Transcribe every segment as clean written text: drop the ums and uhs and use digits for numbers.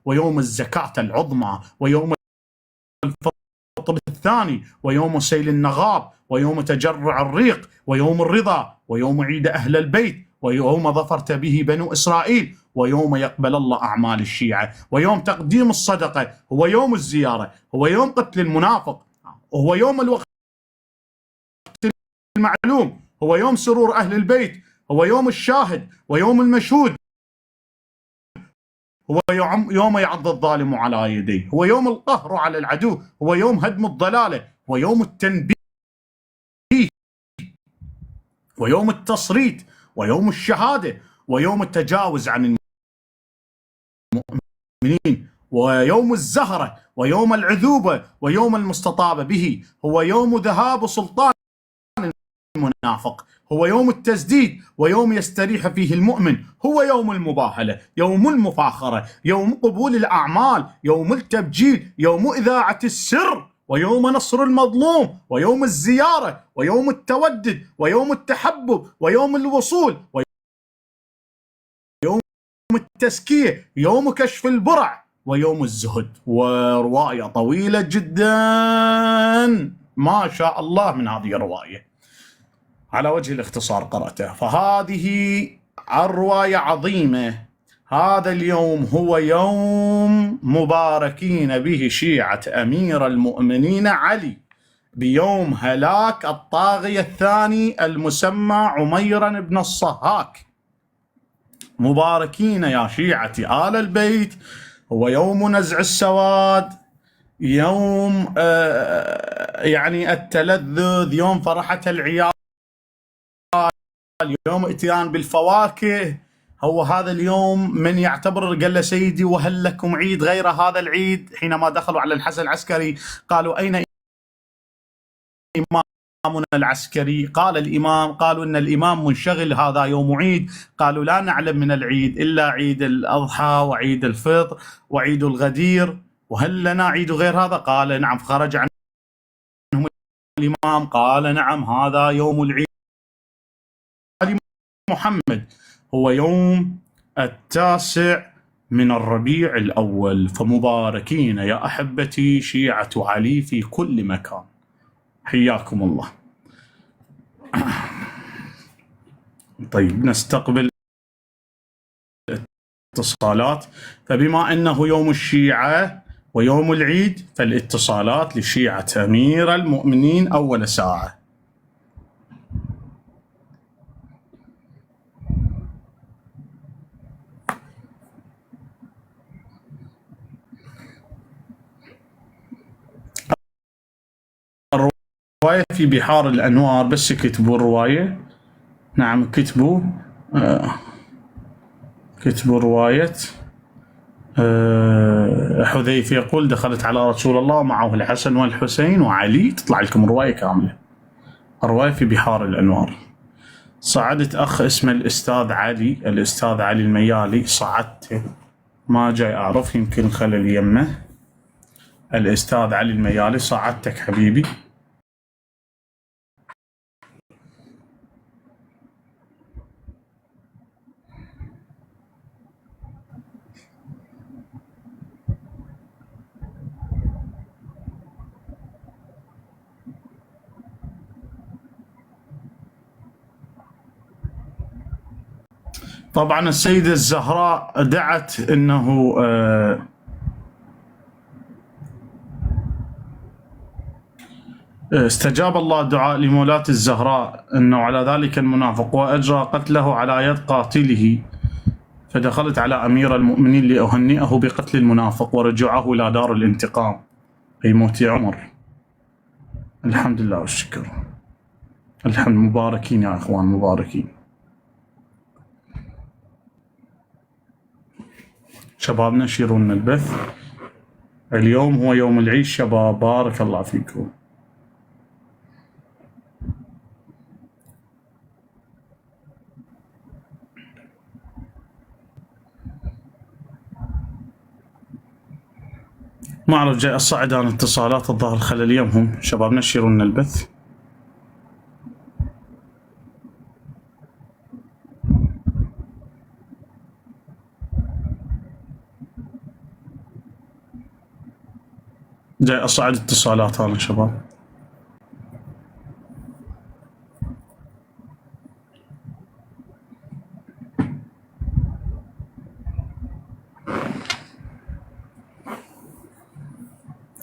ويوم الزكاة العظمى، ويوم الفطر الثاني، ويوم سيل النغاب، ويوم تجرع الريق، ويوم الرضا، ويوم عيد أهل البيت، ويوم ظفرت به بنو إسرائيل، ويوم يقبل الله أعمال الشيعة، ويوم تقديم الصدقة، هو يوم الزيارة، هو يوم قتل المنافق، هو يوم الوقت المعلوم، هو يوم سرور أهل البيت، هو يوم الشاهد ويوم المشهود، هو يوم يعض الظالم على يديه، هو يوم القهر على العدو، هو يوم هدم الضلالة، ويوم التنبيه، ويوم التصريت، ويوم الشهادة، ويوم التجاوز عن المؤمنين، ويوم الزهرة، ويوم العذوبة، ويوم المستطاب به، هو يوم ذهاب سلطان المنافق، هو يوم التسديد، ويوم يستريح فيه المؤمن، هو يوم المباهلة، يوم المفاخرة، يوم قبول الأعمال، يوم التبجيل، يوم إذاعة السر، ويوم نصر المظلوم، ويوم الزيارة، ويوم التودد، ويوم التحبب، ويوم الوصول، ويوم التزكية، يوم كشف البرع، ويوم الزهد. ورواية طويلة جدا ما شاء الله من هذه الرواية، على وجه الاختصار قرأته. فهذه الرواية عظيمة. هذا اليوم هو يوم مباركين به شيعة أمير المؤمنين علي، بيوم هلاك الطاغية الثاني المسمى عميرا بن الصهاك. مباركين يا شيعة آل البيت، هو يوم نزع السواد، يوم يعني التلذذ، يوم فرحة العيال، اليوم اتيان بالفواكه. هو هذا اليوم من يعتبر، قال له سيدي وهل لكم عيد غير هذا العيد؟ حينما دخلوا على الحسن العسكري قالوا أين إمامنا العسكري؟ قال الإمام، قالوا إن الإمام منشغل، هذا يوم عيد. قالوا لا نعلم من العيد إلا عيد الأضحى وعيد الفطر وعيد الغدير، وهل لنا عيد غير هذا؟ قال نعم. فخرج عنهم الإمام قال نعم هذا يوم العيد محمد، هو يوم 9 من الربيع الأول. فمباركين يا أحبتي شيعة علي في كل مكان، حياكم الله. طيب نستقبل اتصالات. فبما أنه يوم الشيعة ويوم العيد فالاتصالات لشيعة أمير المؤمنين أول ساعة. الرواية في بحار الأنوار، بس كتبوا الرواية. نعم كتبوا كتبوا رواية حذيفة يقول دخلت على رسول الله معه الحسن والحسين وعلي، تطلع لكم رواية كاملة. الرواية في بحار الأنوار. صعدت أخ اسمه الأستاذ علي، الأستاذ علي الميالي، صعدته ما جاي أعرف، يمكن خلل يمه. الأستاذ علي الميالي صعدتك حبيبي. طبعا السيدة الزهراء دعت أنه استجاب الله دعاء لمولاة الزهراء أنه على ذلك المنافق وأجرى قتله على يد قاتله، فدخلت على أمير المؤمنين لأهنئه بقتل المنافق ورجعه إلى دار الانتقام، أي موت عمر. الحمد لله والشكر. الحمد، مباركين يا إخوان، مباركين. شباب نشرون البث. اليوم هو يوم العيد شباب، بارك الله فيكم. ما أعرف جاي أصعد عن اتصالات، الظاهر خلل يمهم. شباب نشرون البث. جاي اصعد اتصالات انا شباب.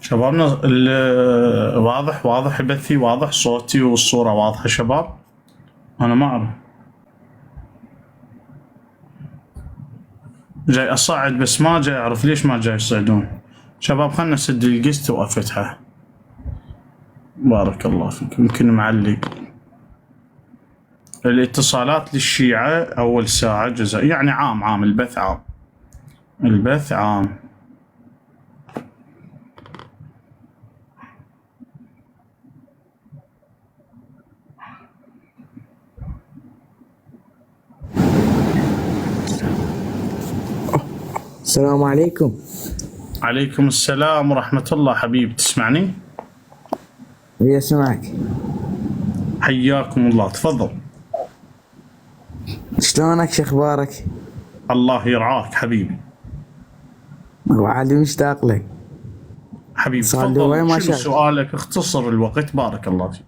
شبابنا واضح بثي، واضح صوتي والصورة واضحة شباب؟ انا ما اعرف، جاي اصعد بس ما جاي اعرف ليش ما جاي يصعدون. شباب خلنا نسد القست وافتحه. بارك الله فيك. يمكن معلق الاتصالات للشيعة اول ساعة جزء، يعني عام البث عام، البث عام. السلام عليكم. عليكم السلام ورحمة الله. حبيبي تسمعني؟ إيه اسمعك. حياكم الله، تفضل. شلونك؟ شو اخبارك؟ الله يرعاك حبيبي. وعادي مشتاق لك حبيبي صار لي وين تفضل، ما شنو شاف. سؤالك؟ اختصر الوقت بارك الله فيك.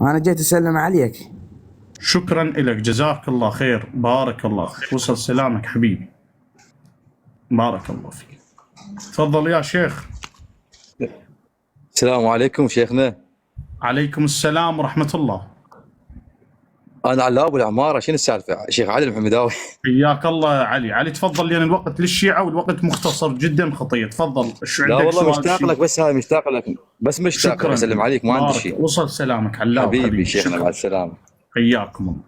انا جيت اسلم عليك. شكرا لك، جزاك الله خير، بارك الله فيك، وصل سلامك حبيبي، بارك الله فيك. تفضل يا شيخ. السلام عليكم شيخنا. عليكم السلام ورحمة الله. انا علاء ابو العماره، شنو السالفه؟ شيخ علي المحمداوي. حياك الله يا علي تفضل، لان الوقت للشيعة والوقت مختصر جدا خطير. تفضل، شو لا عندك والله سؤال؟ مشتاق لك، بس هاي مشتاق لك، بس مشتاق لك شكرا، اسلم عليك، ما عندي بارك، شيء. وصل سلامك علاء حبيبي شيخنا، شكرا. مع السلامه. حياكم الله.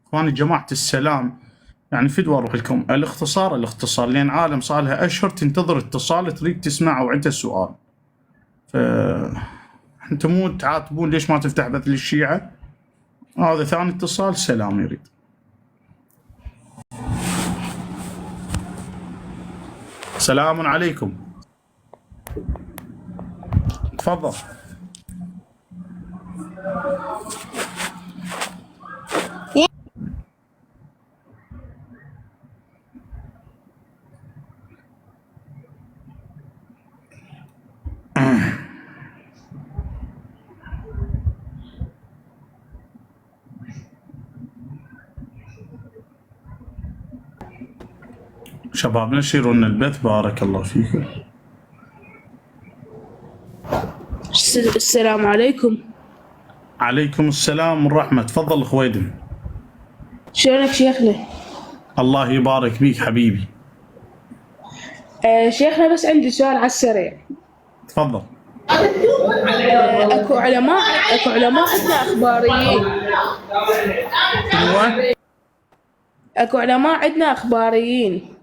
اخواني جماعة السلام، يعني فدوى اروح لكم الاختصار لان عالم صار لها اشهر تنتظر اتصال تريد تسمع وعندها سؤال. ف انتم مو تعاتبون ليش ما تفتح بث للشيعة؟ هذا ثاني اتصال. سلام يريد. سلام عليكم. تفضل. شباب نشروا لنا البث بارك الله فيكم. السلام عليكم. عليكم السلام والرحمة. تفضل خويدم. شلونك شيخنا؟ الله يبارك بيك حبيبي. شيخنا بس عندي سؤال على السريع. تفضل. اكو علماء عندنا اخباريين. ايوه. اكو علماء عندنا اخباريين.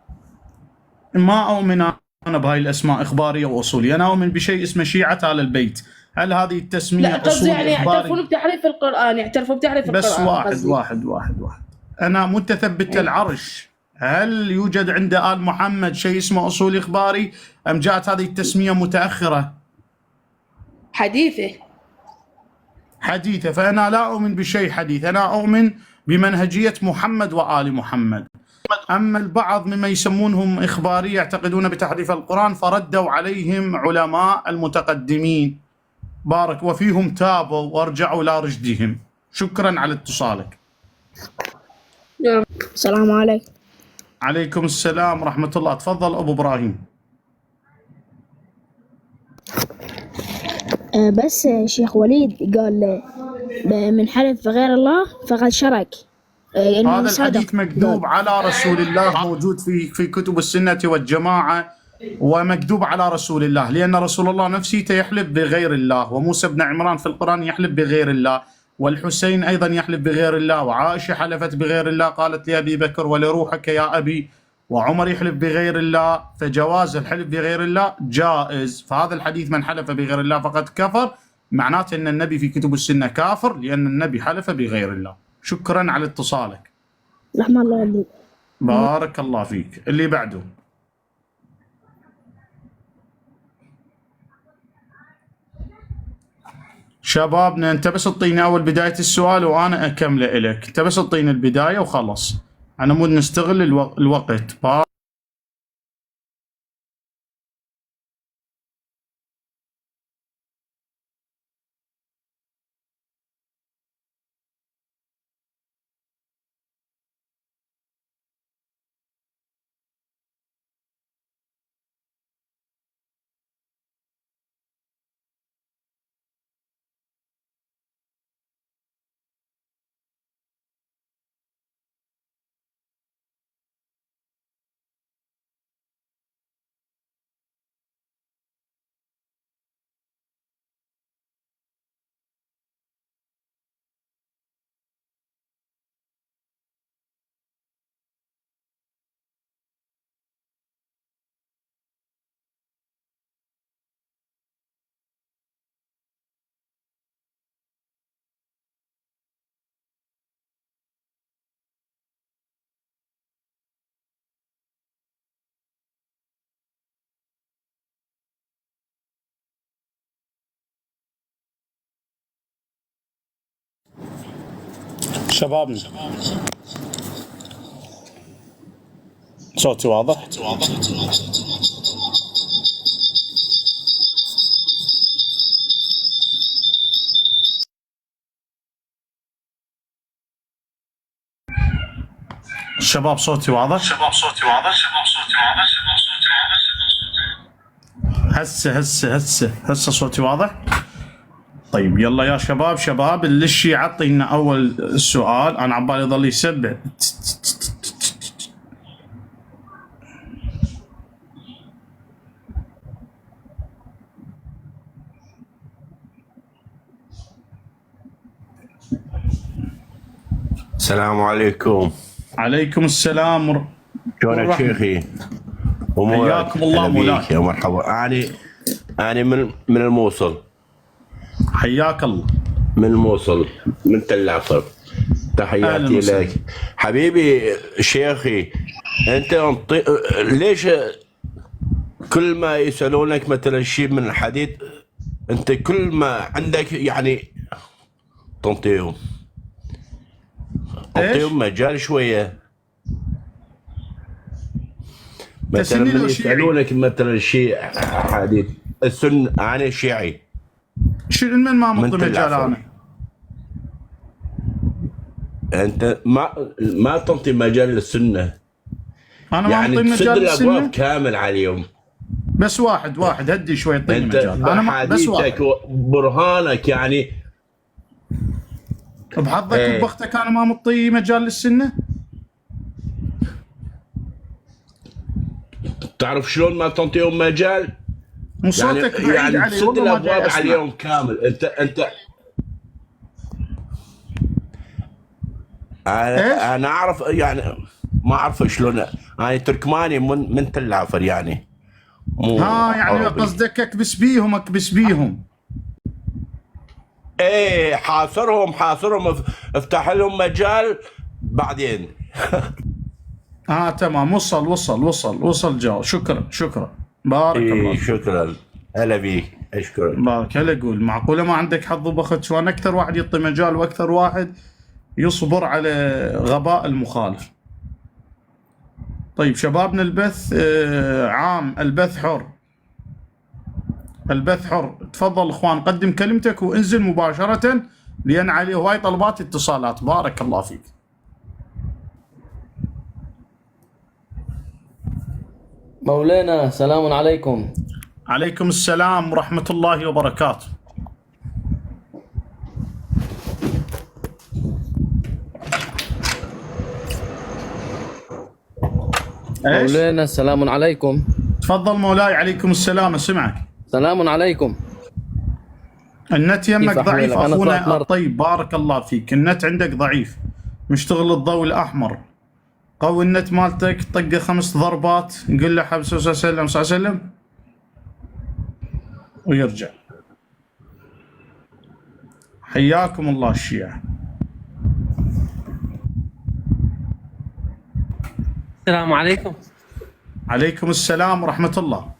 ما أؤمن أنا بهاي الأسماء إخبارية وأصولية، أنا أؤمن بشيء اسمه شيعة آل البيت. هل هذه التسمية لا قصدي أصولي يعني إخباري؟ يعترفون بتحريف القرآن، بس قصدي. واحد. أنا متثبت العرش، هل يوجد عند آل محمد شيء اسمه أصولي إخباري أم جاءت هذه التسمية متأخرة؟ حديثة. فأنا لا أؤمن بشيء حديث، أنا أؤمن بمنهجية محمد وآل محمد. أما البعض مما يسمونهم إخباري يعتقدون بتحريف القرآن، فردوا عليهم علماء المتقدمين بارك، وفيهم تابوا وارجعوا إلى رشدهم. شكرا على اتصالك. السلام عليكم. عليكم السلام ورحمة الله. تفضل أبو إبراهيم. بس شيخ وليد قال من حلف بغير الله فقد شرك. هذا الحديث مكذوب على رسول الله، موجود في كتب السنة والجماعة، ومكذوب على رسول الله، لأن رسول الله نفسه يحلف بغير الله، وموسى بن عمران في القرآن يحلف بغير الله، والحسين أيضا يحلف بغير الله، وعائشة حلفت بغير الله قالت لأبي بكر ولروحك يا أبي، وعمر يحلف بغير الله. فجواز الحلف بغير الله جائز. فهذا الحديث من حلف بغير الله فقد كفر، معناته أن النبي في كتب السنة كافر لأن النبي حلف بغير الله. شكرا على اتصالك. رحمة الله والديك. بارك الله فيك. اللي بعده. شبابنا انت بس اعطيني اول بداية السؤال وانا اكمله لك، انت بس اعطيني البداية وخلص، انا مود نستغل الوقت. شبابنا صوتي واضح؟ شباب صوتي واضح؟ هسه صوتي واضح؟ طيب يلا يا شباب اللي يعطي لنا اول سؤال. انا عبالي يضل يسبح. السلام عليكم. عليكم السلام. شلونك شيخي؟ حياكم الله مولاي. يا مرحبا. أنا من الموصل. حياك الله. من الموصل من تل عفر. تحياتي لك حبيبي شيخي. انت ليش كل ما يسألونك مثلا شيء من الحديث انت كل ما عندك يعني تنطيهم مجال شويه؟ مثلا من يسألونك مثلا شيء حديث السنة. انا شيعي. من ما منطي مجال انا؟ انت ما تنطي مجال للسنه. انا يعني ما منطي مجال للسنه. الابواب كامل عليهم. بس واحد هدي شوي طيب مجال. انا بس واحد. برهانك يعني بحظك وبختك انا ما مطي مجال للسنه. تعرف شلون ما تنطيهم مجال؟ صوتك بعيد يعني علي تسد الابواب عليهم كامل. انت انا اعرف يعني ما اعرف شلون. انا تركماني من تل عفر يعني. يعني قصدك اكبس بيهم. ايه حاصرهم افتح لهم مجال بعدين. تمام. وصل جاو. شكرا بارك الله. شكرا. هلا بيك. اشكرك. بارك. هلا قول معقوله ما عندك حظ وبخت؟ شلون اكثر واحد يعطي مجال واكثر واحد يصبر على غباء المخالف. طيب شبابنا البث عام. البث حر. تفضل اخوان قدم كلمتك وانزل مباشرة لان عليه هواي طلبات اتصالات. بارك الله فيك. مولانا سلام عليكم. عليكم السلام ورحمة الله وبركاته. مولانا السلام عليكم. تفضل مولاي. عليكم السلام. اسمعك. سلام عليكم. النت يمك ضعيف اخونا الطيب. بارك الله فيك. النت عندك ضعيف مشتغل الضوء الاحمر. قوي النت مالتك. طقه 5 ضربات. قل له حبيبي صلى الله عليه وسلم ويرجع. حياكم الله الشيعة. السلام عليكم. عليكم السلام ورحمة الله.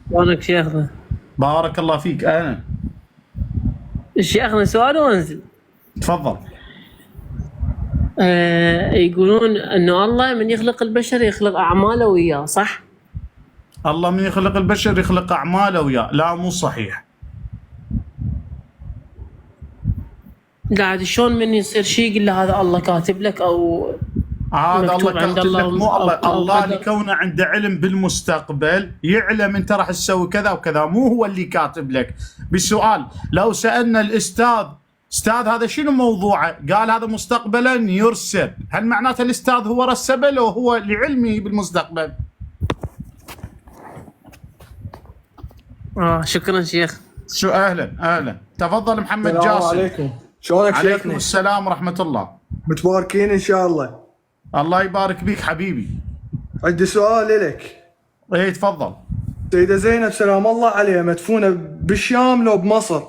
شلونك شيخنا؟ بارك الله فيك. أهلا شيخنا. سؤال وانزل. تفضل. يقولون انه الله من يخلق البشر يخلق اعماله وياه، صح؟ الله من يخلق البشر يخلق اعماله وياه. لا مو صحيح. قاعد شلون من يصير شيء يقول له هذا الله كاتب لك او هذا الله كاتب لك؟ مو الله لكونه عنده علم بالمستقبل يعلم انت راح تسوي كذا وكذا. مو هو اللي كاتب لك. بسؤال لو سألنا الاستاذ هذا شنو موضوعه؟ قال هذا مستقبلا يرسب. هل معناته الاستاذ هو رسبه لو هو لعلمه بالمستقبل؟ شكرا شيخ. شو اهلا. تفضل محمد جاسم. السلام عليكم. شلونك شيخنا؟ عليكم السلام ورحمة الله. متباركين ان شاء الله. الله يبارك بيك حبيبي. عندي سؤال لك. ايه تفضل. سيدة زينب سلام الله عليها مدفونة بالشام لو بمصر؟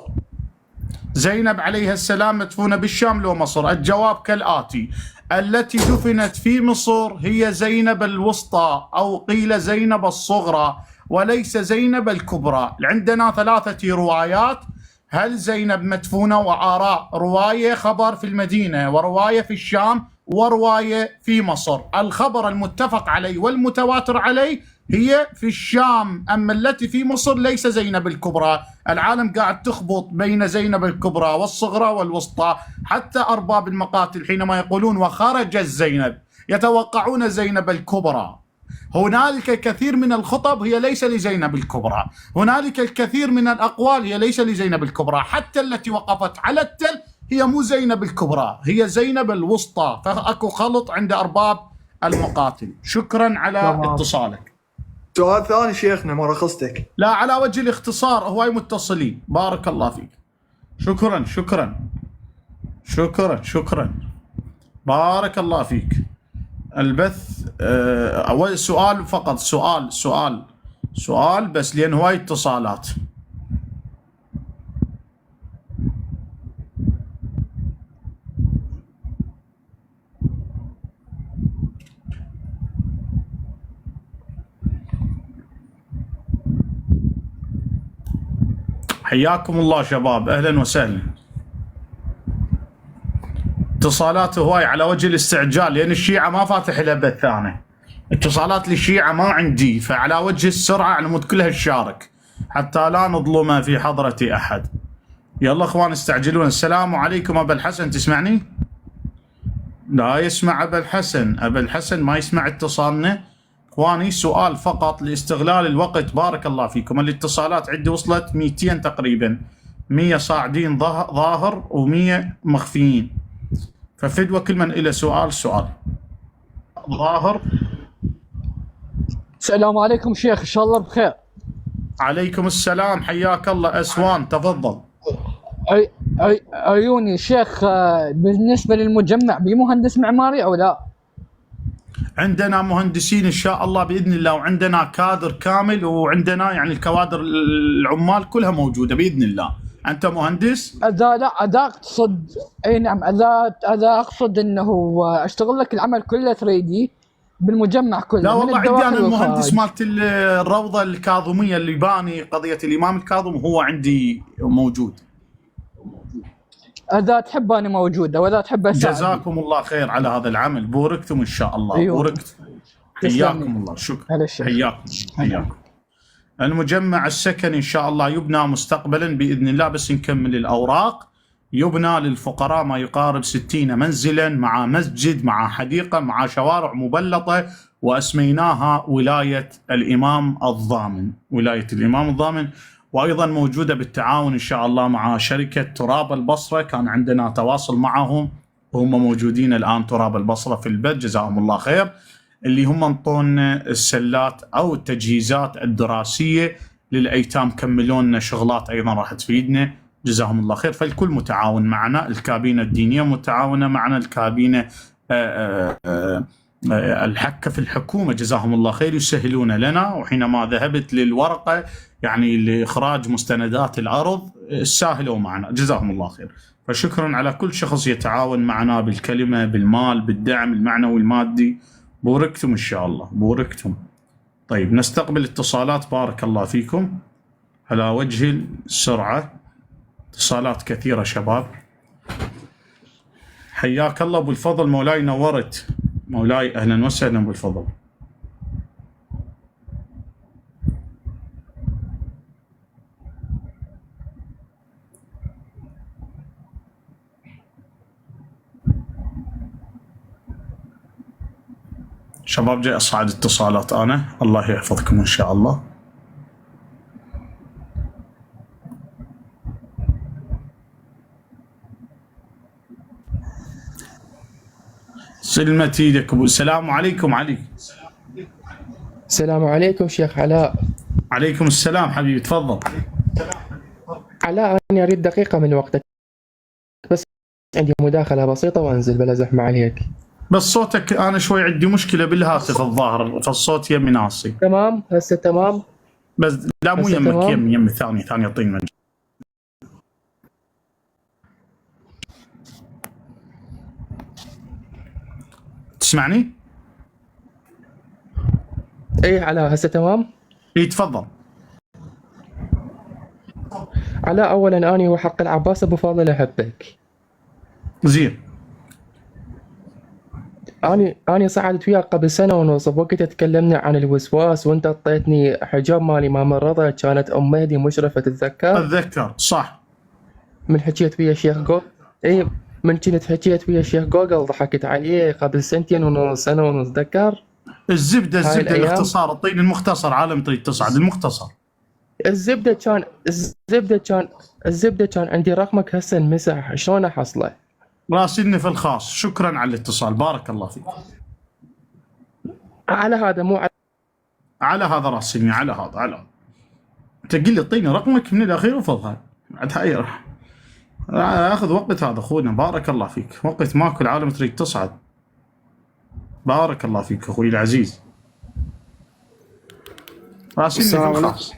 زينب عليها السلام مدفونة بالشام لو مصر؟ الجواب كالآتي: التي دفنت في مصر هي زينب الوسطى أو قيل زينب الصغرى وليس زينب الكبرى. عندنا 3 روايات. هل زينب مدفونة؟ وآراء رواية خبر في المدينة، ورواية في الشام، ورواية في مصر. الخبر المتفق عليه والمتواتر عليه هي في الشام، أما التي في مصر ليس زينب الكبرى. العالم قاعد تخبط بين زينب الكبرى والصغرى والوسطى، حتى أرباب المقاتل حينما يقولون وخرجت زينب يتوقعون زينب الكبرى. هنالك كثير من الخطب هي ليس لزينب الكبرى، هنالك الكثير من الأقوال هي ليس لزينب الكبرى، حتى التي وقفت على التل هي مو زينب الكبرى، هي زينب الوسطى. فأكو خلط عند أرباب المقاتل. شكرا على اتصالك. سؤال ثاني شيخنا ما رخصتك. لا، على وجه الاختصار، هواي متصلين. بارك الله فيك. شكرا شكرا شكرا شكرا. بارك الله فيك. البث أول سؤال فقط، سؤال بس، لأن هواي اتصالات. حياكم الله شباب، أهلا وسهلا. اتصالات هواي على وجه الاستعجال، لأن الشيعة ما فاتح لها بث ثاني. اتصالات للشيعة ما عندي، فعلى وجه السرعة على مود كلها الشارك حتى لا نظلم في حضرة أحد. يلا اخوان استعجلون. السلام عليكم. أبا الحسن تسمعني؟ لا يسمع أبا الحسن، أبا الحسن ما يسمع اتصالنا. اخواني سؤال فقط لاستغلال الوقت. بارك الله فيكم. الاتصالات عندي وصلت 200 تقريبا، 100 صاعدين ظاهر و100 مخفيين، ففدوى كل من إلى سؤال ظاهر. السلام عليكم شيخ، ان شاء الله بخير. عليكم السلام، حياك الله. أسوان تفضل. عيوني شيخ، بالنسبة للمجمع بمهندس معماري أو لا؟ عندنا مهندسين إن شاء الله بإذن الله، وعندنا كادر كامل، وعندنا يعني الكوادر العمال كلها موجودة بإذن الله. أنت مهندس؟ أذا أقصد، أي نعم، أذا أقصد أنه أشتغل لك العمل كله 3D بالمجمع كله. لا والله عندي أنا المهندس مالت الروضة الكاظمية اللي باني قضية الإمام الكاظم، هو عندي موجود. إذا تحب أنا موجودة، وإذا تحب أساعد. جزاكم الله خير على هذا العمل، بوركتم إن شاء الله. أيوه. بوركت. حياكم الله. شكرا. حياكم. المجمع السكني إن شاء الله يبنى مستقبلا بإذن الله، بس نكمل الأوراق. يبنى للفقراء ما يقارب 60 منزلا، مع مسجد، مع حديقة، مع شوارع مبلطة، وأسميناها ولاية الإمام الضامن. ولاية الإمام الضامن. وأيضا موجودة بالتعاون إن شاء الله مع شركة تراب البصرة، كان عندنا تواصل معهم وهم موجودين الآن. تراب البصرة في البث، جزاهم الله خير، اللي هم انطونا السلات أو التجهيزات الدراسية للأيتام، كملونا شغلات أيضا راح تفيدنا، جزاهم الله خير. فالكل متعاون معنا، الكابينة الدينية متعاونة معنا، الكابينة الحكة في الحكومة جزاهم الله خير يسهلون لنا. وحينما ذهبت للورقة يعني لإخراج مستندات العرض ساهلوا معنا، جزاهم الله خير. فشكرا على كل شخص يتعاون معنا بالكلمة، بالمال، بالدعم المعنوي المادي. بوركتم إن شاء الله، بوركتم. طيب نستقبل اتصالات. بارك الله فيكم على وجه السرعة، اتصالات كثيرة شباب. حياك الله أبو الفضل، مولاي نورت. مولاي أهلا وسهلا أبو الفضل. شباب جاي أصعد اتصالات أنا، الله يحفظكم إن شاء الله. سلمت ايدك ابو. السلام عليكم علي. السلام عليكم شيخ علاء. عليكم السلام حبيبي، تفضل. علاء أنا أريد دقيقة من وقتك، بس عندي مداخلة بسيطة وأنزل بلا زحمة عليك. بس صوتك أنا شوي عندي مشكلة بالهاتف الظاهر، فالصوت يمي ناصي. تمام هسه تمام. بس لا مو يمك، يمي ثاني طين مجال. تسمعني؟ ايه علاء هسه تمام؟ اي تفضل. علاء أولا أنا وحق العباس أبو فاضل أحبك. زين. أنا صعدت وياك قبل سنة ونص، بوقتها تكلمنا عن الوسواس وأنت أعطيتني حجاب مال إمام الرضا، كانت أم مهدي مشرفة، تتذكر؟ أتذكر صح. من حكيت ويا الشيخ إي من كنت حكيت ويا الشيخ جوجل ضحكت عليه قبل سنتين ونص، سنة ونص، تذكر؟ الزبدة الاختصار، اعطيني المختصر، عالم تريد تصعد المختصر. الزبدة كان عندي رقمك هسه انمسح، شلون احصله؟ راسلني في الخاص. شكرا على الاتصال، بارك الله فيك. على هذا مو على هذا راسلني، على هذا انت قل لي اعطيني رقمك من الاخير وفضها بعد هاي راح اخذ وقت هذا اخونا. بارك الله فيك، وقت ماكو، العالم تريد تصعد. بارك الله فيك اخوي العزيز. راسلني في الخاص.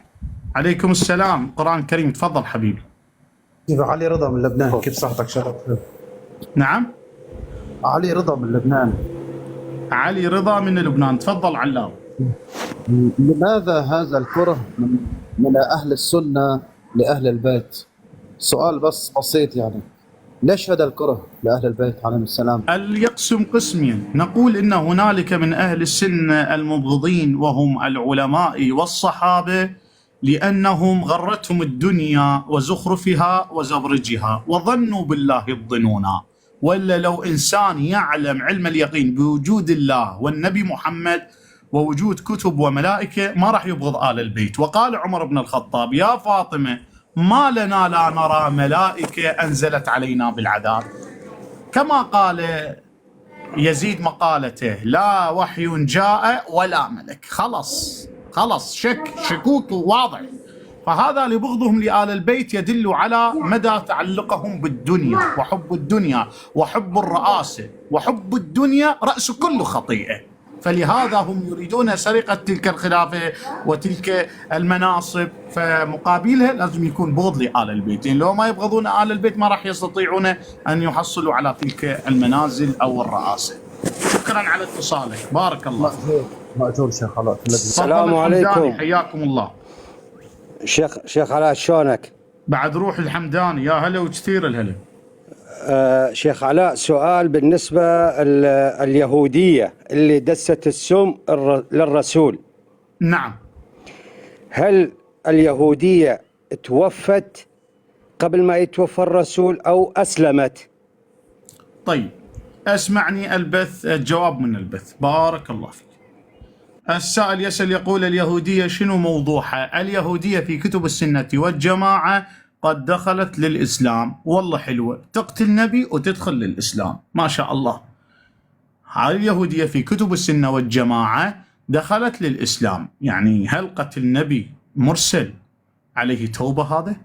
عليكم السلام، قرآن كريم، تفضل حبيبي. كيف علي رضا من لبنان، كيف صحتك شرف؟ نعم؟ علي رضا من لبنان. علي رضا من لبنان، تفضل علام. لماذا هذا الكره من أهل السنة لأهل البيت؟ سؤال بس بسيط يعني، ليش هذا الكره لأهل البيت عليهم السلام؟ يقسم قسمين، نقول إن هنالك من أهل السنة المبغضين وهم العلماء والصحابة، لأنهم غرتهم الدنيا وزخرفها وزبرجها وظنوا بالله الظنونا. ولا لو إنسان يعلم علم اليقين بوجود الله والنبي محمد ووجود كتب وملائكة ما راح يبغض آل البيت. وقال عمر بن الخطاب: يا فاطمة ما لنا لا نرى ملائكة أنزلت علينا بالعذاب. كما قال يزيد مقالته: لا وحي جاء ولا ملك. خلص شكوك واضح. فهذا لبغضهم لآل البيت يدل على مدى تعلقهم بالدنيا وحب الدنيا وحب الرئاسة، وحب الدنيا رأس كل خطيئة. فلهذا هم يريدون سرقة تلك الخلافة وتلك المناصب، فمقابلها لازم يكون بغض لآل البيت، لأن لو ما يبغضون آل البيت ما راح يستطيعون أن يحصلوا على تلك المنازل أو الرئاسة. شكرا على اتصالك، بارك الله. مأجور شيخ خلاص. السلام عليكم، حياكم الله. شيخ علاء شلونك؟ بعد روح الحمداني، يا هلا وكثير الهلا. شيخ علاء، سؤال بالنسبة اليهودية اللي دست السم للرسول. نعم. هل اليهودية توفت قبل ما يتوفى الرسول أو أسلمت؟ طيب اسمعني البث، الجواب من البث. بارك الله فيك. السائل يسأل يقول: اليهودية شنو موضوعها؟ اليهودية في كتب السنة والجماعة قد دخلت للإسلام. والله حلوة، تقتل نبي وتدخل للإسلام، ما شاء الله. هاي اليهودية في كتب السنة والجماعة دخلت للإسلام. يعني هل قتل نبي مرسل عليه توبة؟ هذا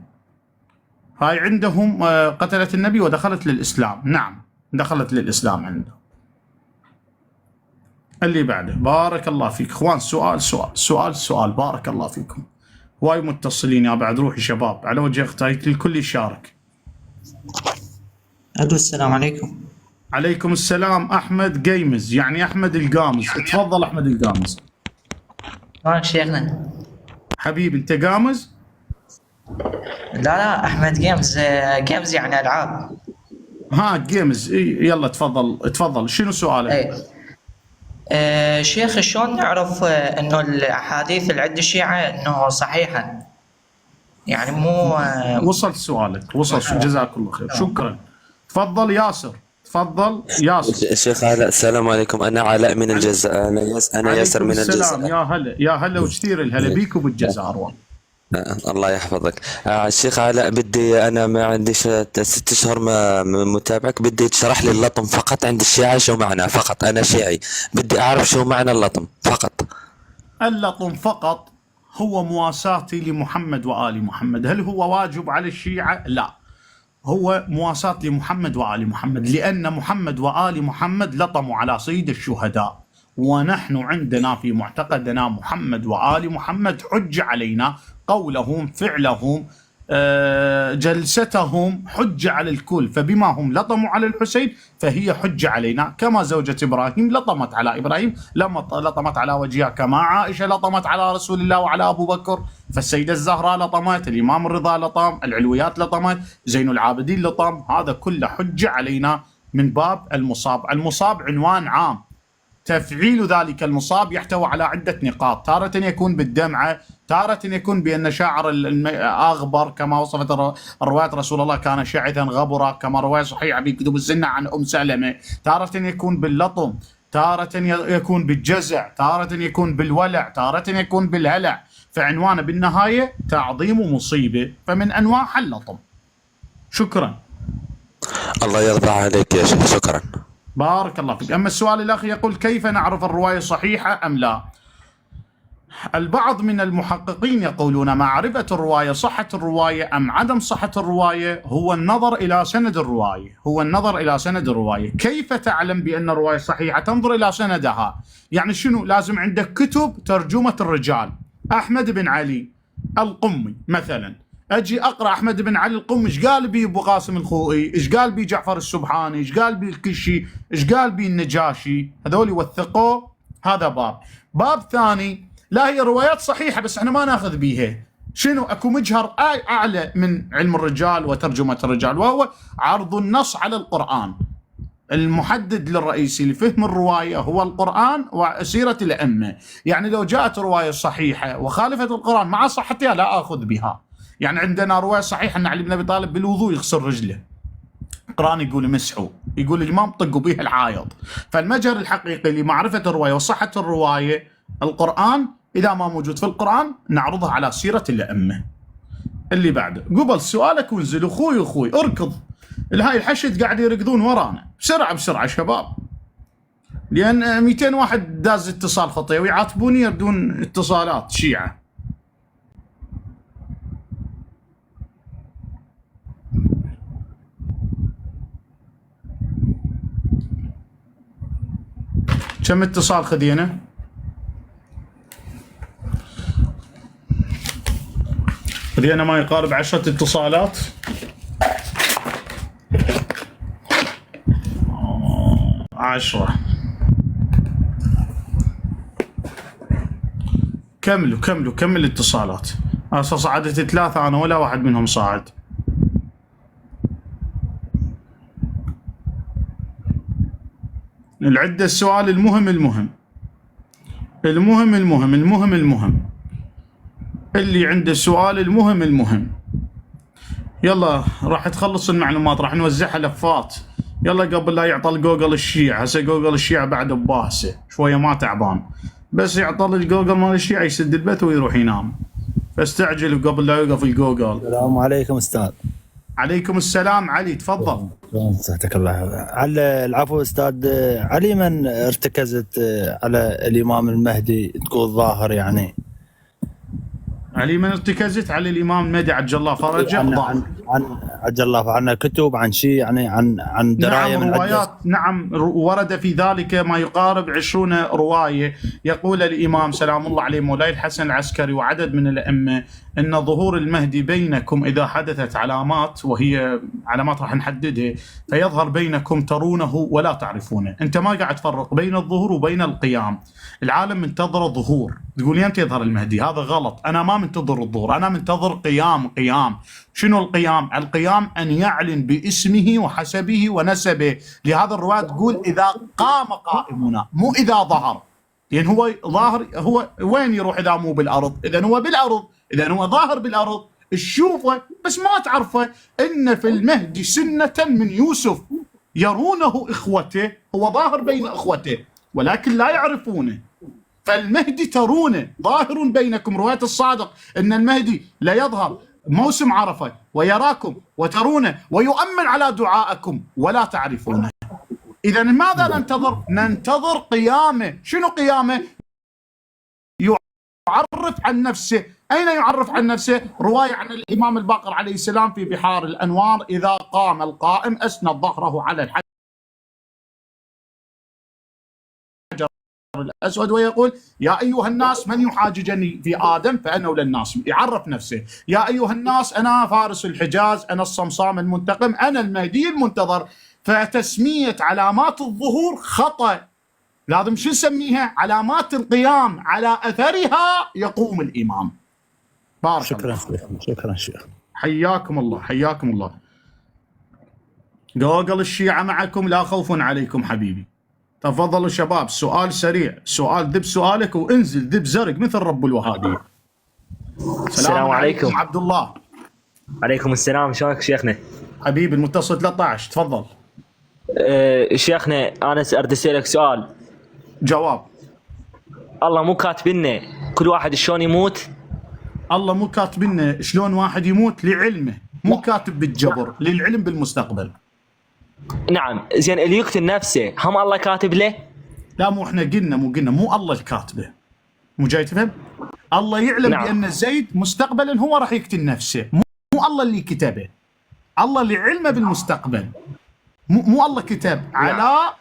هاي عندهم قتلت النبي ودخلت للإسلام. نعم دخلت للإسلام عندهم. اللي بعده. بارك الله فيك اخوان. سؤال بارك الله فيكم. واي متصلين يا بعد روحي شباب، على وجه اختايت الكل يشارك. السلام عليكم. عليكم السلام. احمد جيمز، يعني احمد القامز. تفضل احمد القامز. شلونك شيخنا؟ حبيبي انت قامز؟ لا احمد جيمز يعني العاب. جيمز. يلا تفضل شنو سؤالك؟ شيخ، شلون نعرف انه الاحاديث اللي عند الشيعة انه صحيحة؟ يعني مو وصل سؤالك، وصل. جزاك الله خير، شكرا. تفضل ياسر. شيخ علاء، السلام عليكم. انا علاء من الجزائر. انا ياسر من الجزائر. السلام، يا هلا وكثير الهلا بيكم بالجزائر والله. الله يحفظك. الشيخ علاء، بدي انا ما عنديش 6 اشهر ما متابعك، بدي تشرح لي اللطم فقط عند الشيعة شو معناه فقط. انا شيعي، بدي اعرف شو معنى اللطم فقط. اللطم فقط هو مواساتي لمحمد وآل محمد. هل هو واجب على الشيعة؟ لا، هو مواساة لمحمد وآل محمد، لأن محمد وآل محمد لطموا على سيد الشهداء، ونحن عندنا في معتقدنا محمد وآل محمد حجة علينا. قولهم، فعلهم، جلستهم حجة على الكل. فبما هم لطموا على الحسين فهي حجة علينا، كما زوجة إبراهيم لطمت على إبراهيم، لطمت على وجهها، كما عائشة لطمت على رسول الله وعلى أبو بكر. فالسيدة الزهراء لطمت، الإمام الرضا لطم، العلويات لطمت، زين العابدين لطم. هذا كله حجة علينا من باب المصاب. المصاب عنوان عام، تفعيل ذلك المصاب يحتوي على عدة نقاط، تارة يكون بالدمعة، تارة يكون بأن شعر أغبر كما وصفت الروايات رسول الله كان شعثا غبرا كما رواية صحيحة في كتب السنة عن أم سلمة، تارة يكون باللطم، تارة يكون بالجزع، تارة يكون بالولع، تارة يكون بالهلع. فعنوانه بالنهاية تعظيم مصيبة، فمن أنواع اللطم. شكرا. الله يرضى عليك يا شيخ، شكرا. بارك الله فيك. أما السؤال الأخ يقول كيف نعرف الرواية صحيحة أم لا؟ البعض من المحققين يقولون معرفة الرواية صحة الرواية أم عدم صحة الرواية هو النظر إلى سند الرواية، هو النظر إلى سند الرواية. كيف تعلم بأن الرواية صحيحة؟ تنظر إلى سندها. يعني شنو؟ لازم عندك كتب ترجمة الرجال، أحمد بن علي القمي مثلا، أجي أقرأ أحمد بن علي القمي إيش قال بي أبو قاسم الخوئي، إيش قال بي جعفر السبحاني، إيش قال بي الكشي، إيش قال بي النجاشي، هذول يوثقوه. هذا باب. باب ثاني، لا هي روايات صحيحة بس احنا ما ناخذ بيها. شنو؟ اكو مجهر اعلى من علم الرجال وترجمة الرجال، وهو عرض النص على القرآن. المحدد للرئيسي لفهم الرواية هو القرآن وسيرة الأئمة. يعني لو جاءت رواية صحيحة وخالفت القرآن مع صحتها لا آخذ بها. يعني عندنا رواية صحيحة أن علي بن أبي طالب بالوضوء يغسل رجله، القرآن يقول مسحوا، يقول الإمام طقوا به الحائض. فالمجهر الحقيقي لمعرفة الرواية وصحة الرواية القرآن، إذا ما موجود في القرآن نعرضها على سيرة الأئمة. اللي بعده، قبل سؤالك وانزل أخوي اركض، هاي الحشد قاعد يركضون ورانا بسرعة شباب، لأن 200 واحد داز اتصال خطية ويعاتبوني يردون اتصالات شيعة. كم اتصال خذينا؟ خذينا ما يقارب 10 اتصالات. عشرة. كملوا الاتصالات. هسه صعدت 3 أنا ولا واحد منهم صاعد. العدة السؤال المهم اللي عنده السؤال المهم. يلا راح تخلص المعلومات، راح نوزعها لفات. يلا قبل لا يعطل جوجل الشيعة، هسه جوجل الشيعة بعد بباسه شوية ما تعبان، بس يعطل الجوجل مال الشيعة يسد البيت ويروح ينام، فاستعجل قبل لا يوقف الجوجل. السلام عليكم استاذ. عليكم السلام علي، تفضل. صحتك الله. على العفو استاذ، علي من ارتكزت على الامام المهدي تقول ظاهر؟ يعني علي من ارتكزت على الامام المهدي عجل الله فرجه؟ عن عجل الله عنه كتب عن شيء، يعني عن درايه نعم من روايات. نعم ورد في ذلك ما يقارب 20 روايه. يقول الامام سلام الله عليه مولاي الحسن العسكري وعدد من الائمه ان ظهور المهدي بينكم اذا حدثت علامات، وهي علامات راح نحددها، فيظهر بينكم ترونه ولا تعرفونه. انت ما قاعد تفرق بين الظهور وبين القيام. العالم منتظر ظهور، تقول لي امتى يظهر المهدي؟ هذا غلط. انا ما منتظر الظهور، انا منتظر قيام. شنو القيام؟ القيام ان يعلن باسمه وحسبه ونسبه. لهذا الروايه تقول اذا قام قائمنا، مو اذا ظهر. يعني هو ظاهر، هو وين يروح اذا مو بالارض؟ اذا هو بالارض، اذا هو ظاهر بالارض تشوفه بس ما تعرفه. ان في المهدي سنة من يوسف يرونه اخوته، هو ظاهر بين اخوته ولكن لا يعرفونه. فالمهدي ترونه ظاهر بينكم. رواية الصادق ان المهدي لا يظهر موسم عرفة ويراكم وترونه ويؤمن على دعائكم ولا تعرفونه. إذا ماذا ننتظر؟ ننتظر قيامه. شنو قيامه؟ يعرف عن نفسه. أين يعرف عن نفسه؟ رواية عن الإمام الباقر عليه السلام في بحار الأنوار: إذا قام القائم أسند ظهره على الحجر الأسود ويقول: يا أيها الناس من يحاججني في آدم فأنا أولى الناس. يعرف نفسه: يا أيها الناس أنا فارس الحجاز، أنا الصمصام المنتقم، أنا المهدي المنتظر. فتسمية علامات الظهور خطأ. لازم شو نسميها؟ علامات القيام، على أثرها يقوم الإمام. بارك شكرا الله. شيخ، شكرا شيخ. حياكم الله، حياكم الله. جوجل الشيعة معكم، لا خوف عليكم حبيبي. تفضلوا شباب، سؤال سريع، سؤال ذب سؤالك وانزل ذب زرق مثل رب الوهابية. السلام عليكم. عبد الله. عليكم السلام، شلونك شيخنا؟ حبيبي المتصل 13، تفضل. شيخنا انا اريد اسالك سؤال. جواب. الله مو كاتب لنا كل واحد شلون يموت؟ الله مو كاتب لنا شلون واحد يموت لعلمه، مو كاتب بالجبر، للعلم بالمستقبل. نعم، زين اللي يقتل نفسه هم الله كاتب له؟ لا مو احنا قلنا، مو الله الكاتبه. مو جاي تفهم؟ الله يعلم نعم. بأن زيد مستقبلا هو راح يقتل نفسه، مو الله اللي كتبه. الله لعلمه بالمستقبل. مو الله كتب على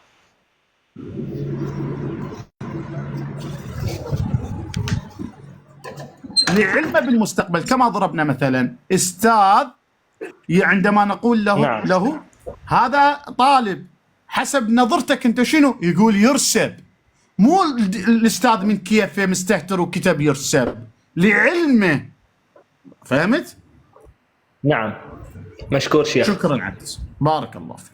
لعلمه بالمستقبل. كما ضربنا مثلا استاذ، عندما نقول له هذا طالب، حسب نظرتك انت شنو يقول؟ يرسب. مو الاستاذ من كيفه مستهتر وكتب يرسب، لعلمه. فهمت؟ نعم، مشكور شيخ. شكرا عبس، بارك الله فيك.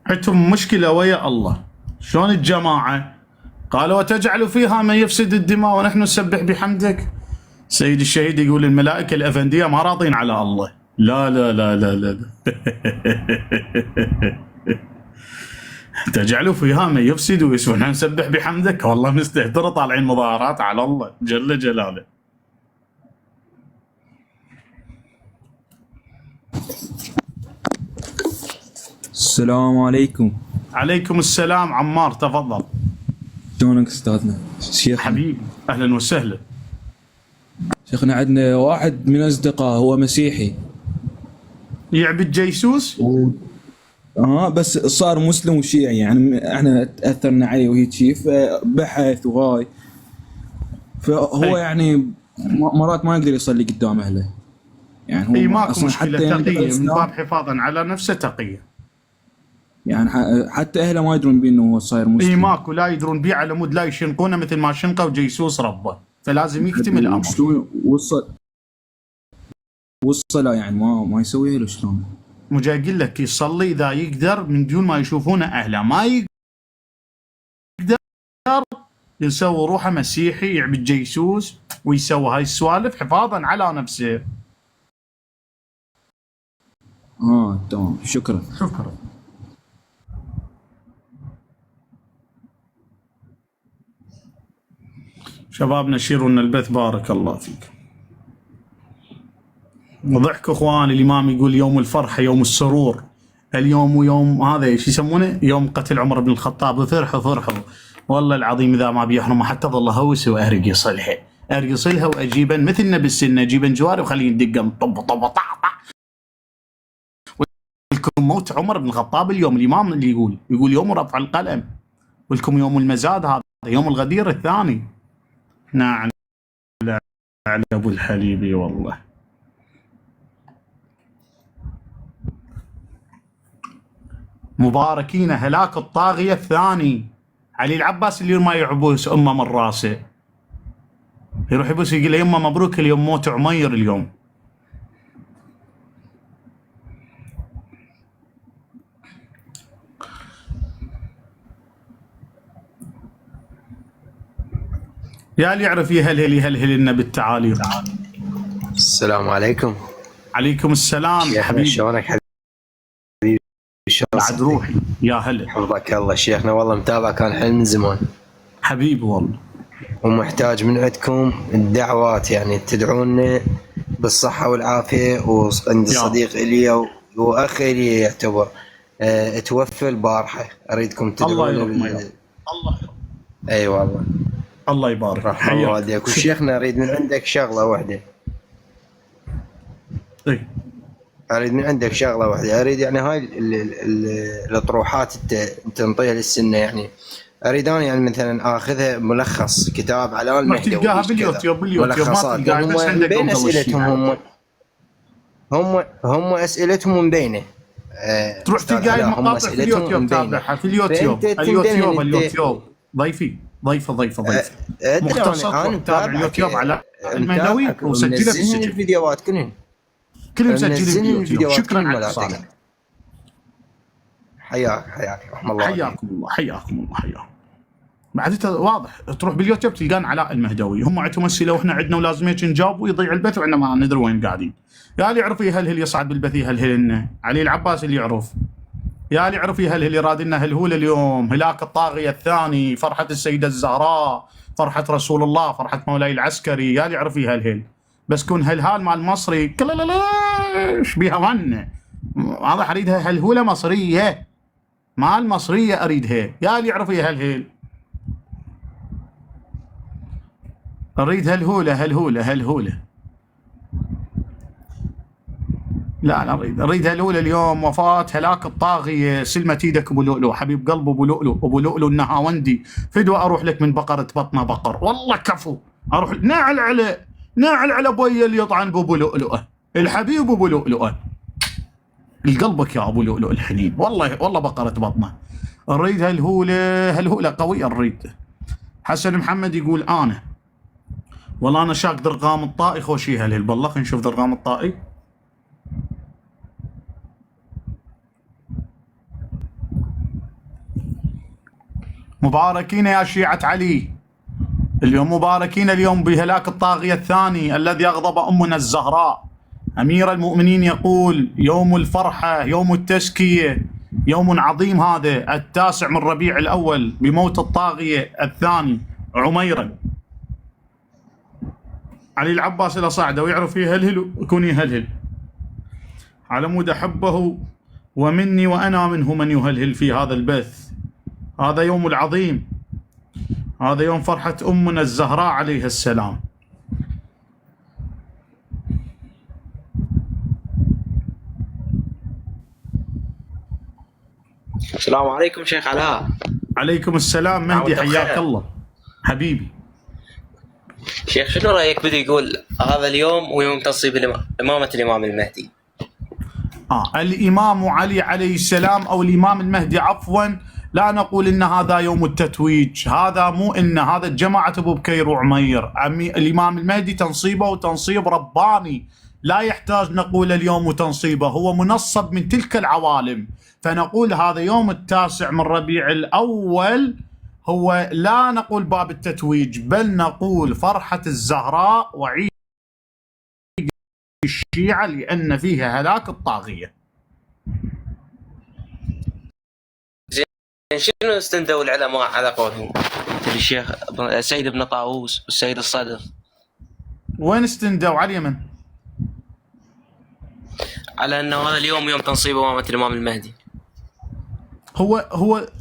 عندهم مشكلة ويا الله. شلون الجماعة قالوا وتجعل فيها من يفسد الدماء ونحن نسبح بحمدك؟ سيد الشهيد يقول الملائكة الأفندية ما راضين على الله. لا لا لا لا لا, لا. تجعلوا فيها من يفسد ونحن نسبح بحمدك؟ والله مستهترة، طالعين مظاهرات على الله جل جلاله. السلام عليكم. عليكم السلام. عمار تفضل. شلونك استاذنا؟ شيخ حبيبي اهلا وسهلا. شيخنا عندنا واحد من اصدقاء هو مسيحي يعبد جيسوس. بس صار مسلم وشيعي، يعني احنا تاثرنا عليه وهيك شيء، فبحث وهاي، فهو يعني مرات ما يقدر يصلي قدام اهله. يعني هو اي ماكو أصلاً مشكلة، تقية من باب حفاظا على نفسه، تقية. يعني حتى اهله ما يدرون بيه انه هو صاير مسلم. اي ماكو، لا يدرون بيه على مود لا يشنقونه مثل ما شنقوا جيسوس ربه، فلازم يكتم الامر. والصلاة يعني ما يسويها له شلون؟ مو جاي اقول لك يصلي اذا يقدر من دون ما يشوفونه اهله، ما يقدر يسوي روحه مسيحي يعبد جيسوس ويسوي هاي السوالف حفاظا على نفسه. تمام، شكرا. شكرا. شباب نشيروا لنا البث، بارك الله فيك. ضحكوا اخواني. الامام يقول يوم الفرحه، يوم السرور، اليوم ويوم هذا ايش يسمونه؟ يوم قتل عمر بن الخطاب. وفرحوا والله العظيم اذا ما بيحرم حتى ظل هوس ارقصلها واجيبا مثلنا بالسنه، اجيبا جواري وخليه يدقم طب طع. ولكم موت عمر بن الخطاب اليوم، الامام اللي يقول يوم رفع القلم، ولكم يوم المزاد، هذا يوم الغدير الثاني. نعم على ابو الحليبي والله. مباركين هلاك الطاغية الثاني. علي العباس اللي ما يعبوس امه من راسه، يروح يبوس يقول له يمه مبروك اليوم موت عمير اليوم. يا اللي يعرف يهلهل لنا بالتعاليم. السلام عليكم. عليكم السلام يا حبيبي. شلونك حبيبي؟ بعد روحي يا هلا. حفظك الله شيخنا، والله متابع كان حلم من زمان حبيبي والله، ومحتاج من عندكم الدعوات، يعني تدعونا بالصحة والعافية. وعندي صديق إلي وأخ إلي يعتبر توفى البارحة، أريدكم تدعونا. الله أي والله. الله يبارك. رحمة والديك. وشيخنا أريد من عندك شغلة واحدة. أريد من عندك شغلة واحدة، أريد يعني هاي الأطروحات أنت تنطيها للسنة، يعني أريد أنا يعني مثلا آخذها ملخص كتاب على المهدي. ما تلقاها باليوتيوب ملخصات بين أسئلتهم هم أسئلتهم من بينه. تروح أستاذ تلقى علاء، هم المقاطع في أسئلتهم اليوتيوب، مبينة. تابعها في اليوتيوب. فأنت تندهن اليوتيوب ضيفي ضيفه أدري مختصر أنا تابع متابعك. اليوتيوب على المهدوي متابعك وسجلها في ومنزلين السجل، الفيديوهات كلهم مسجلين في اليوتيوب. الفيديوهات شكرا كلهم على ملاتك. اتصالك. حياك رحم الله عليك. حياكم الله حياكم. بعد انت واضح تروح باليوتيوب تلقان علاء المهدوي، هم عندهم اسئله واحنا عندنا ولازم هيك نجاوب ويضيع البث وعندنا ما ندري وين قاعدين. يا اللي يعرف يهلهل يصعد بالبث يهلهلنا، علي العباس اللي يعرف. يا اللي يعرف يهلهل يراد لنا هلهول اليوم، هلاك الطاغيه الثاني، فرحه السيده الزهراء، فرحه رسول الله، فرحه مولاي العسكري، يا اللي يعرف يهلهل. بس كون هلهال مال مصري لا لا لا ايش بيها ون، هذا اريدها هلهوله مصريه، مال مصريه اريدها، يا اللي يعرف يهلهل. اريد هلهوله. لا اريد هلهوله اليوم. وفاه هلاك الطاغيه، سلمة ايدك ابو لؤلؤ، حبيب قلب ابو لؤلؤ النهاوندي، فدوى اروح لك من بقره بطنه بقر، والله كفو اروح ناعل على ابوي اللي يطعن بابو لؤلؤه، الحبيب ابو لؤلؤه، لقلبك يا ابو لؤلؤ الحنين، والله بقره بطنه. اريد هلهوله قويه اريد. حسن محمد يقول والله انا شاك درغام الطائي خوش يهلهل، بالله خلينا نشوف درغام الطائي. مباركين يا شيعة علي اليوم، مباركين اليوم بهلاك الطاغية الثاني الذي أغضب أمنا الزهراء. أمير المؤمنين يقول يوم الفرحة، يوم التزكية، يوم عظيم هذا 9 من ربيع الأول بموت الطاغية الثاني عميرا. علي العباس إلى صعده ويعرف يهلهل يكون يهلهل. على مود أحبه ومني وأنا منه من يهلهل في هذا البث. هذا يوم العظيم، هذا يوم فرحة أمنا الزهراء عليها السلام. السلام عليكم شيخ علاء. عليكم السلام مهدي، حياك الله حبيبي. شيخ شنو رايك بدي يقول هذا اليوم ويوم تنصيب امامه الامام المهدي؟ الامام علي عليه السلام او الامام المهدي عفوا، لا نقول ان هذا يوم التتويج، هذا مو ان هذا جماعه ابو بكير وعمير. الامام المهدي تنصيبه وتنصيب رباني، لا يحتاج نقول اليوم تنصيبه، هو منصب من تلك العوالم، فنقول هذا يوم 9 من ربيع الأول. هو لا نقول باب التتويج، بل نقول فرحة الزهراء وعيد الشيعة لأن فيها هلاك الطاغية. زين شنو استندوا العلماء على قولهم؟ الشيخ السيد ابن طاووس والسيد الصدر. وين استندوا على اليمن؟ على انه هذا اليوم يوم تنصيب امامة الامام المهدي.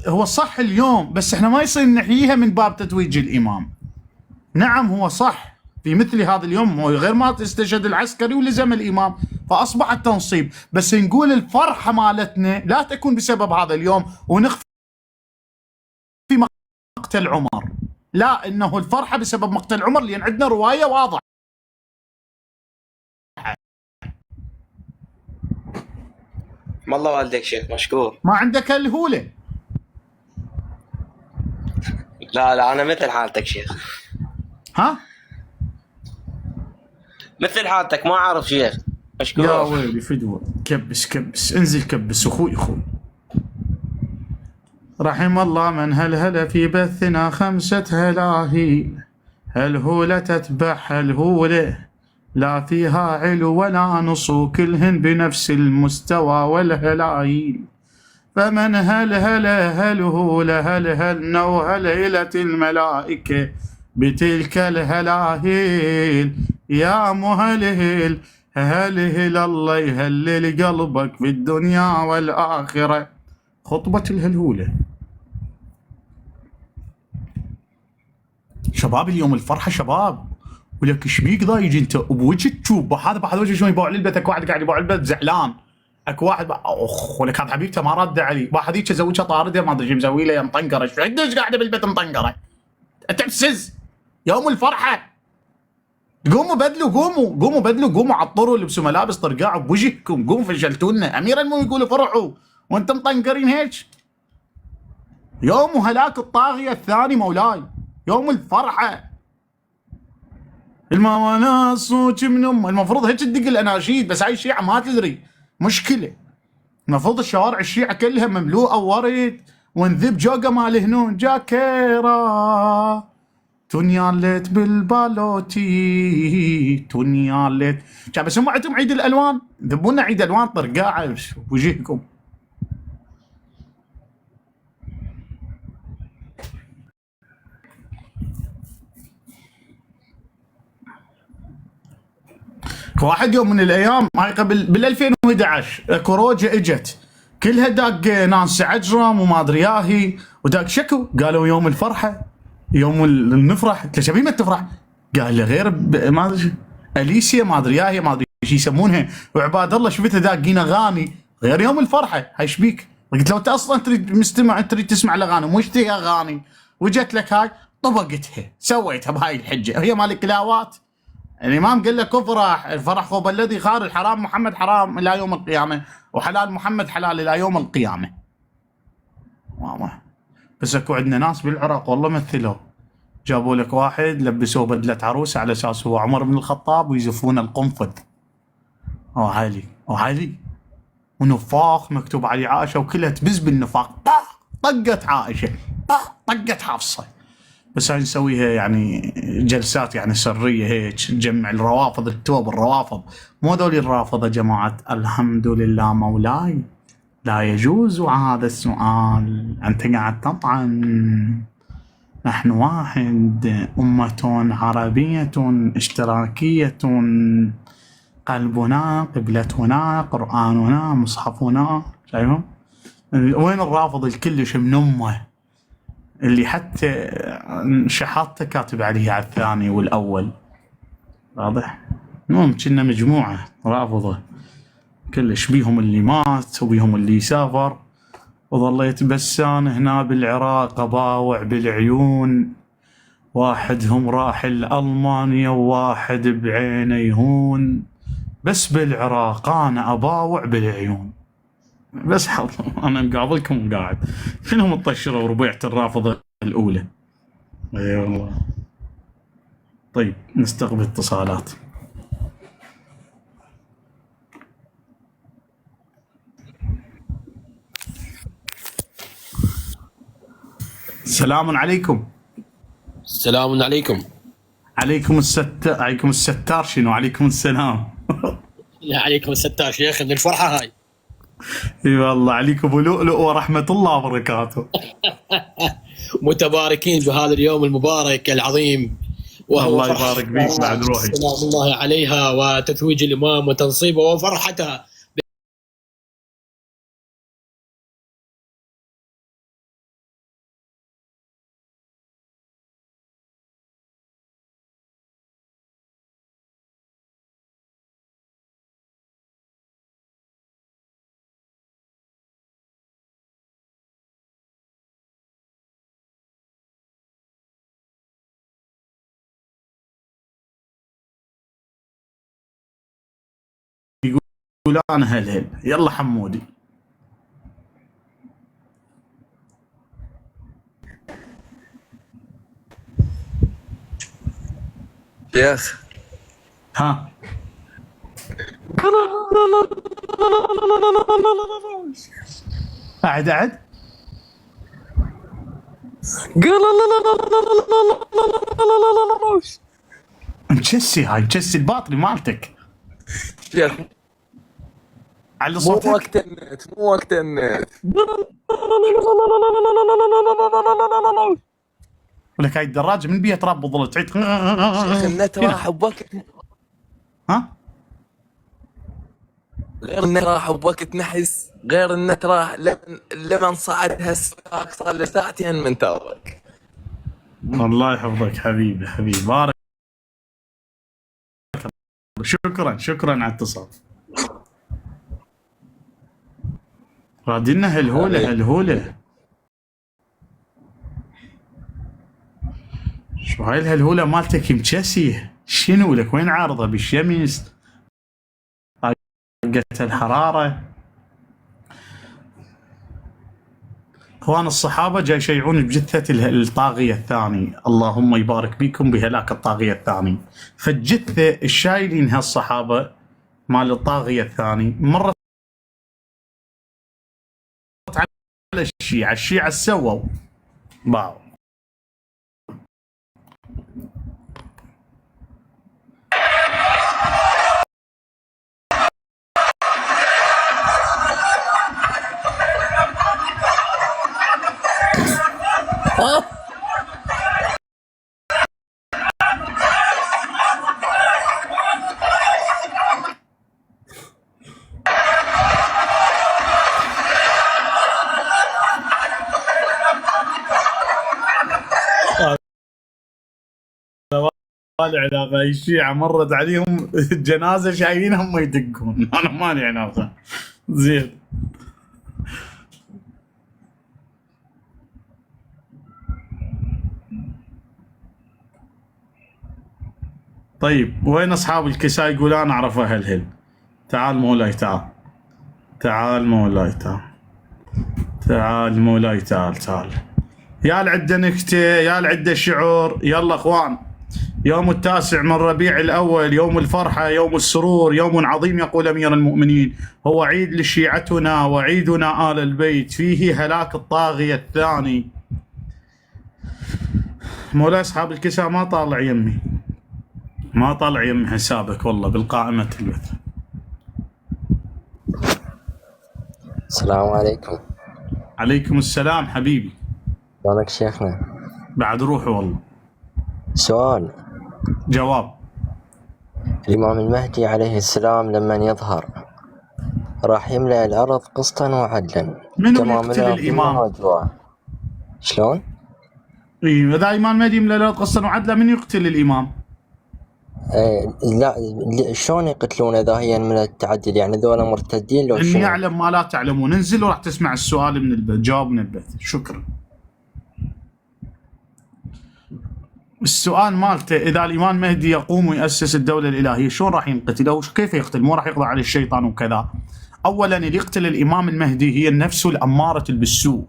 هو صح اليوم، بس احنا ما يصير نحييها من باب تتويج الامام. نعم هو صح في مثل هذا اليوم، هو غير ما استشهد العسكري ولزم الامام فاصبح التنصيب، بس نقول الفرحه مالتنا لا تكون بسبب هذا اليوم ونخفي مقتل عمر، لا انه الفرحه بسبب مقتل عمر لان عندنا روايه واضحه. ما الله والديك شيخ مشكور. ما عندك الهوله. لا انا مثل حالتك شيخ. ها؟ مثل حالتك ما اعرف شيخ مشكور. يا ويلي فدوه، كبس انزل كبس اخوي. رحم الله من هلهل في بثنا 5 هلاهيل، هلهولة تتبع هلهولة لا فيها علو ولا نصو، كلهن بنفس المستوى والهلاهيل. فمن هلهل هلهولة هلهلنا وهلهلت الملائكة بتلك الهلاهيل. يا مهلهل هلهل الله يهلل قلبك في الدنيا والآخرة. خطبة الهلهولة. شباب اليوم الفرحة شباب، ولك ايش بيك ضايج انت بوجهك تشوف هذا بعد وجهه شلون يبوع للبيت. اكو واحد قاعد يبوع للبيت زعلان، اكو واحد ولك هذا حبيبته ما رد علي، واحد هيك زوجها طارده ما ادري شو مسوي له يا مطنقره. ايش قديش قاعده بالبيت مطنقره؟ انت بتسز يوم الفرحه قوموا بدلوا، قوموا بدلوا، قوموا عطروا، لبسوا ملابس طرقاع بوجهكم، قوموا فشلتونا. امير المؤمنين يقولوا فرحوا وانتم مطنقرين هيك. يوم هلاك الطاغية الثاني مولاي، يوم الفرحة. الموناس وكم نم، المفروض هيك تدق الاناشيد، بس هاي الشيعة ما تدري، مشكلة. المفروض الشوارع الشيعة كلها مملوءة ورد ونذب جوقة مال هنون جاكيرا تونيالت بالبالوتي تونيالت. بس هم عندهم عيد الالوان، ذبونا عيد الوان طرقاعة بوجهكم. واحد يوم من الايام هاي قبل بال 2011 اكو روجه اجت كلها داق ناس عجرم وما ادري ياهي وداق شكو، قالوا يوم الفرحه يوم النفرح. قلت له شبيه ما تفرح؟ قال له غير ما ادري اليسيا ما ادري ياهي ما ادري ايش يسمونها، وعباد الله شفتها داقين اغاني غير يوم الفرحه. هاي ايش بيك؟ قلت له انت اصلا تريد مستمع، تريد تسمع الاغاني مش تي اغاني، وجت لك هاي طبقتها سويتها بهاي الحجه. هي مال كلاوات. الامام قال لك افرح، الفرح هو الذي خارج، حرام محمد حرام الى يوم القيامه، وحلال محمد حلال الى يوم القيامه. واضح. بس اكو عندنا ناس بالعراق والله مثلوا، جابوا لك واحد لبسوه بدله عروسه على اساس هو عمر بن الخطاب ويزفون القنفذ. وعلي ونفاق مكتوب عليه عائشه وكلها تبز بالنفاق. طقت عائشه، طقت حفصه. بس هاي نسويها يعني جلسات يعني سريه هيك، نجمع الروافض التوب الروافض، مو ذولي الرافضه جماعه. الحمد لله مولاي لا يجوز هذا السؤال، انت قاعد تطعن. نحن واحد، امه عربيه اشتراكيه، قلبنا قبلتنا قراننا مصحفنا. شايفهم؟ وين الرافض الكلش من امه اللي حتى شحاطته كاتب عليه على الثاني والاول. واضح؟ المهم كنا مجموعه رافضه كلش، بيهم اللي مات وبيهم اللي سافر. وظليت بسان هنا بالعراق اباوع بالعيون، واحدهم راح لألمانيا وواحد بعينه يهون، بس بالعراق انا اباوع بالعيون. بس حظ انا مقابلكم قاعد فينهم الطشره وربيعه الرافضه الاولى. اي والله. طيب نستقبل اتصالات. سلام عليكم. السلام عليكم. عليكم الستار شنو؟ عليكم السلام. لا عليكم الستار شيخ من الفرحه هاي. اي والله عليكم ابو لؤلؤ ورحمه الله وبركاته. متباركين بهذا اليوم المبارك العظيم، وهو الله يبارك فيك بعد روحي. سلام الله عليها وتتويج الامام وتنصيبه وفرحته. يقول انا هل يلا حمودي. شيخ ها قاعد مجسي، هاي مجسي الباطري مالتك. شيخ على صوتك. مو وقت النت، مو وقت النت. ولك هاي الدراجه من بيها تراب ظل تعيد. شيخ النت راح بوقت. ها؟ غير النت راح بوقت نحس، غير النت راح لمن صعد هسه اكثر لساعتين من توك. الله يحفظك حبيبي بارك. شكرا على الاتصال. رادينا هالهولة شو هاي الهلهولة مالتك مجسيه. شنو لك؟ وين عارضه؟ بالشمس؟ طاقة الحرارة؟ اخوان الصحابه جاي يشيعون بجثه الطاغيه الثاني، اللهم يبارك بكم بهلاك الطاغيه الثاني. فالجثه الشايلينها الصحابه مال الطاغيه الثاني مرت على الشيعه سووا باو. علاقة الشيعة مرت عليهم الجنازة شايلينها هم يدقون. أنا مالي علاقة. زين. طيب وين أصحاب الكساء؟ يقولون أعرف أهل. تعال مولاي تعال. تعال مولاي تعال. تعال مولاي تعال. يا العدة نكتة، يا العدة شعور. يلا أخوان، يوم 9 من ربيع الأول، يوم الفرحة، يوم السرور، يوم عظيم يقول أمير المؤمنين، هو عيد لشيعتنا وعيدنا آل البيت، فيه هلاك الطاغية الثاني. مولاي أصحاب الكساء ما طالع يمي، ما طالع يمي حسابك والله بالقائمة البث. السلام عليكم. عليكم السلام حبيبي. شلونك شيخنا؟ بعد روحي والله. سؤال. جواب. الإمام المهدي عليه السلام لما يظهر راح يملأ الأرض قسطا وعدلا. منو يقتل الإمام؟ شلون؟ إيه إذا الإمام المهدي يملأ الأرض قسطا وعدلا من يقتل الإمام؟ لا شلون يقتلون إذا هي من التعدل؟ يعني ذولا مرتدين لو إني شنو؟ يعلم ما لا تعلمون. انزل وراح تسمع السؤال من البث، جواب من البث. شكرا. السؤال مالته إذا الإمام المهدي يقوم ويأسس الدولة الإلهية شلون راح ينقتل أو كيف يقتل؟ مو راح يقضي عليه الشيطان وكذا. أولا اللي يقتل الإمام المهدي هي النفس الأمارة بالسوء،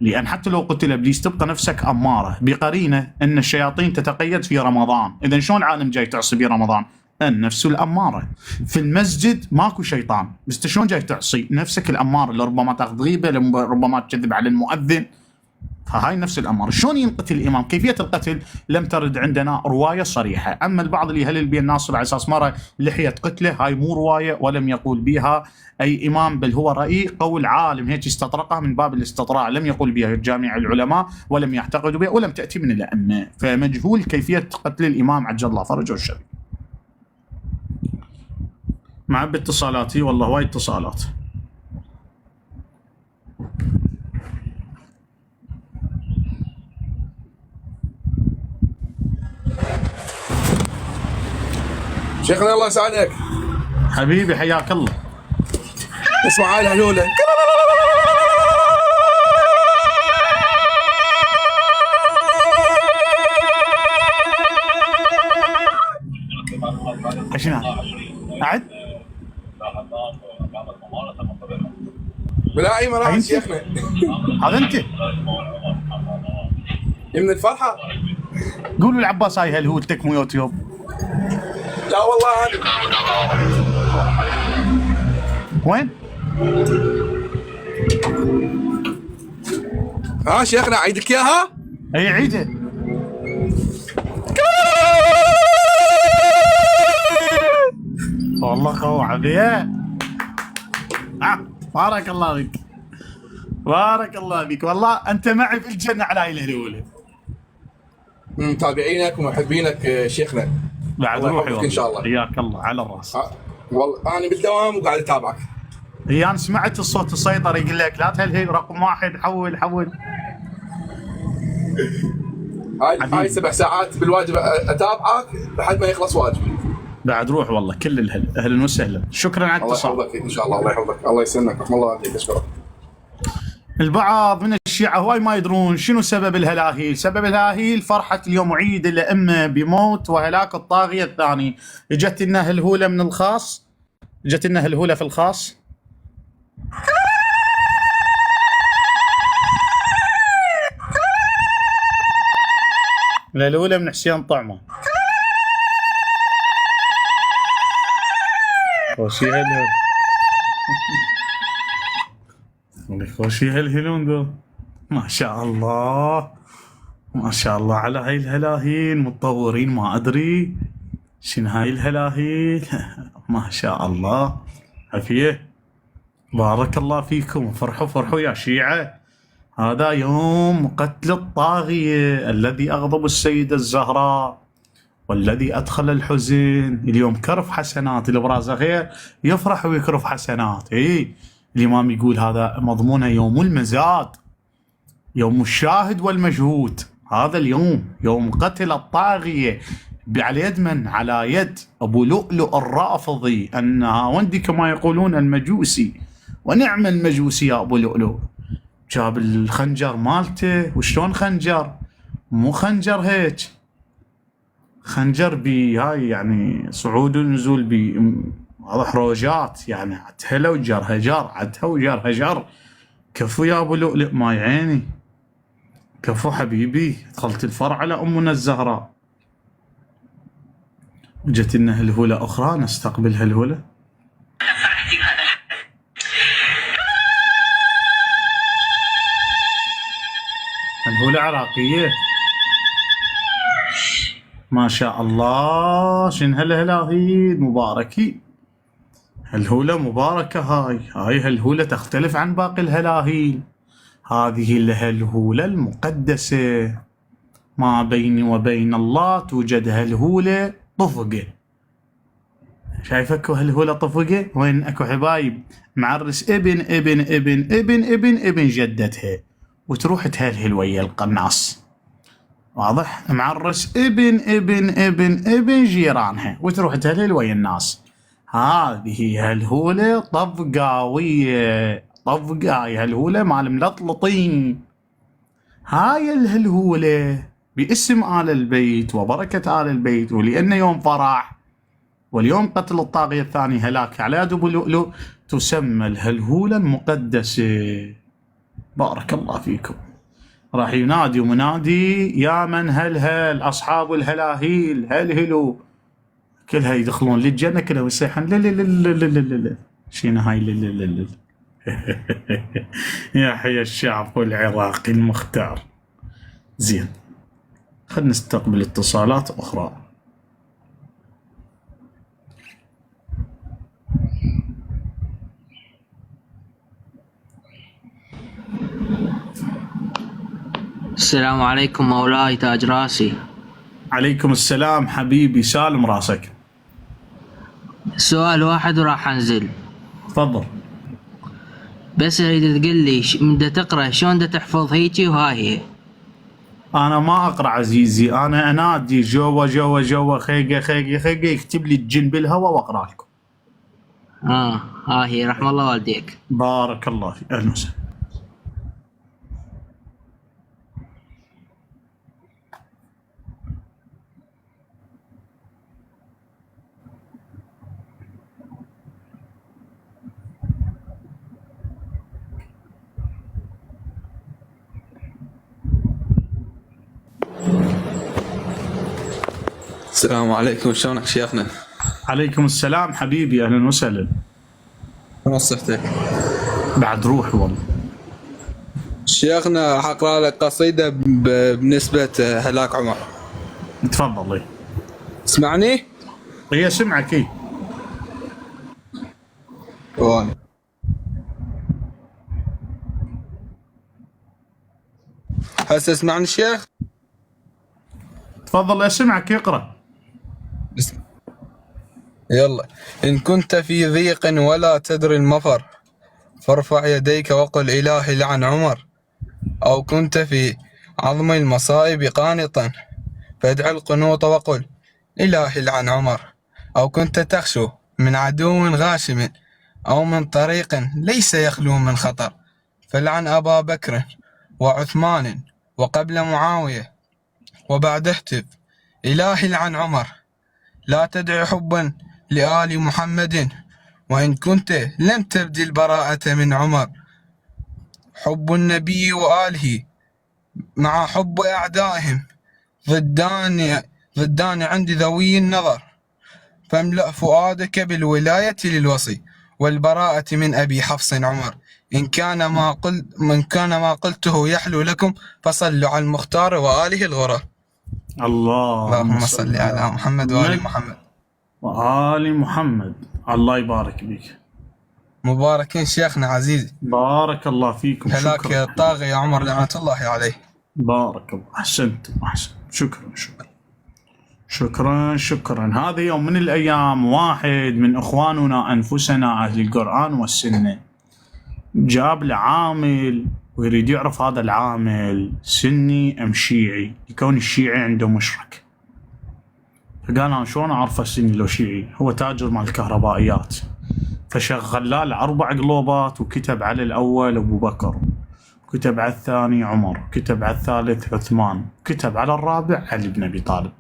لأن حتى لو قتل إبليس تبقى نفسك أمارة، بقرينة أن الشياطين تتقيد في رمضان. إذا شلون العالم جاي تعصي برمضان؟ النفس الأمارة. في المسجد ماكو شيطان، بس شلون جاي تعصي؟ نفسك الأمارة اللي ربما تاخذ غيبة، ربما تكذب على المؤذن. فهاي نفس الأمر. شلون ينقتل الإمام؟ كيفية القتل لم ترد عندنا رواية صريحة. أما البعض اللي يهلل بها الناصر على أساس مرة لحية قتله، هاي مو رواية ولم يقول بها أي إمام، بل هو رأي قول عالم هيك استطرقها من باب الاستطراع، لم يقول بها جامع العلماء ولم يعتقدوا بها ولم تأتي من الأئمة، فمجهول كيفية قتل الإمام عجل الله فرجه الشريف. مع باتصالاتي والله وايد اتصالات. شيخنا الله يسعدك حبيبي، حياك الله. اسمع هاي الهلوله. شنو قاعد؟ لا اي مراحل شيخنا. هذا انت من الفرحه. قولوا العباس هاي هلهولتك مو يوتيوب. لا والله هذه. وين؟ ها شيخنا عيدك اياها؟ اي عيده. والله خوعه بيه. بارك الله فيك. بارك الله فيك، والله انت معي في الجنه على هاي الهلوله. متابعينك ومحبينك شيخنا. بعد روحي والله. ان شاء الله. حياك الله على الراس. والله انا بالدوام وقاعد اتابعك. هي انا سمعت الصوت السيطر يقول لك لا تهلهي رقم 1 حول. هاي 7 ساعات بالواجب اتابعك لحد ما يخلص واجبي. بعد روح والله كل الهل. اهلا وسهلا، شكرا على الاتصال. الله يحفظك ان شاء الله. الله يحفظك، الله يسلمك، رحم الله عليك. اشكرك. البعض من الشيعة هواي ما يدرون شنو سبب الهلاهيل. سبب الهلاهيل فرحة اليوم عيد الأئمة بموت وهلاك الطاغية الثاني. اجت لنا هلهولة من الخاص، اجت لنا هلهولة في الخاص. الهلهولة من حسين طعمة. خوشي هلهول خوشي هالهلون ذو. ما شاء الله ما شاء الله على هاي الهلاهيل، متطورين ما أدري شنو هاي الهلاهيل. ما شاء الله عافية، بارك الله فيكم. فرحوا فرحوا يا شيعة، هذا يوم قتل الطاغية الذي أغضب السيدة الزهراء والذي أدخل الحزن. اليوم كرف حسنات، البراز غير يفرح ويكرف حسنات. الإمام يقول هذا مضمونه يوم المزاد، يوم الشاهد والمشهود. هذا اليوم يوم قتل الطاغية على يد من؟ على يد أبو لؤلؤ الرافضي النهاوندي كما يقولون المجوسي. ونعم المجوسي يا أبو لؤلؤ، جاب الخنجر مالته. وشلون خنجر؟ مو خنجر هيك، خنجر بهاي يعني صعود ونزول واضح روجات، يعني عدها وجرها جر، عدها وجرها جر. كفو يا ابو لؤلؤ ماي عيني، كفو حبيبي. دخلت الفرع على امنا الزهراء. وجت لنا هلهولة اخرى، نستقبل هلهولة. هلهولة عراقية ما شاء الله. شن هالهلاهيل مباركين، هالهولة مباركة. هاي هالهولة تختلف عن باقي الهلاهيل. هذه الهلهولة المقدسة، ما بيني وبين الله توجد هلهولة طفقة. شايف اكو هلهولة طفقة؟ وين اكو حبايب معرس ابن ابن ابن ابن ابن ابن جدتها، وتروح تهلهل ويا القناص، واضح؟ معرس ابن ابن ابن ابن جيرانها، وتروح تهلهل ويا الناس. هذه هلهولة طفقاوية، طفقة. هاي هلهولة مال ملطلطين. هاي الهلهولة باسم آل البيت وبركة آل البيت، ولأن يوم فرح واليوم قتل الطاغية الثاني هلاك على يد أبو لؤلؤ، تسمى الهلهولة المقدسة. بارك الله فيكم. راح ينادي منادي يا من هلهل، أصحاب الهلاهيل هلهلوا، كلها يدخلون للجنة كلها ويصيحون لا لا لا لا لا لا. شنو هاي لا لا لا لا. يا حي الشعب العراقي المختار. زين، خلنا نستقبل اتصالات أخرى. السلام عليكم مولاي تاج راسي. عليكم السلام حبيبي، سالم راسك. سؤال واحد وراح انزل. تفضل. بس اريد تقول لي من تقرا شلون تحفظ هيجي وهاي هي. انا ما اقرا عزيزي، انا انادي جوا جوا جوا خيقه خيقه خيقه يكتب لي الجن بالهواء واقرا لكم. ها هي رحم الله والديك. بارك الله فيك، اهلا وسهلا. السلام عليكم، شلونك شيخنا؟ عليكم السلام حبيبي، اهلا وسهلا. شلون صحتك؟ بعد روحي والله. شيخنا حقرا لك قصيدة بنسبة هلاك عمر. تفضل. تسمعني؟ هي سمعك. وانا هسه اسمعني الشيخ؟ تفضل اسمعك، اقرا. يلا. إن كنت في ضيق ولا تدري المفر، فارفع يديك وقل إلهي لعن عمر. أو كنت في عظم المصائب قانطا، فادع القنوط وقل إلهي لعن عمر. أو كنت تخشو من عدو غاشم، أو من طريق ليس يخلو من خطر، فلعن أبا بكر وعثمان وقبل معاوية وبعد اهتف إلهي لعن عمر. لا تدع حبا لآل محمد وإن كنت لم تبدي البراءة من عمر. حب النبي وآله مع حب أعدائهم ضدان عند ذوي النظر. فاملأ فؤادك بالولاية للوصي والبراءة من أبي حفص عمر. إن كان ما قلته يحلو لكم فصلوا على المختار وآله الغرر. اللهم صل على محمد وآل محمد وآل محمد. الله يبارك بك. مباركين شيخنا عزيزي. بارك الله فيكم. هلاك يا الطاغي يا عمر لعنة الله عليه. بارك الله. أحسنتم أحسن. شكرا. هذا يوم من الأيام واحد من إخواننا أنفسنا أهل القرآن والسنة جاب له عامل ويريد يعرف هذا العامل سني أم شيعي، يكون الشيعي عنده مشرك. فقال أنا شلون أعرفه سني لو شيعي؟ هو تاجر مال الكهربائيات. فشغل له 4 قلوبات وكتب على الأول أبو بكر، كتب على الثاني عمر، كتب على الثالث عثمان، كتب على الرابع علي بن أبي طالب.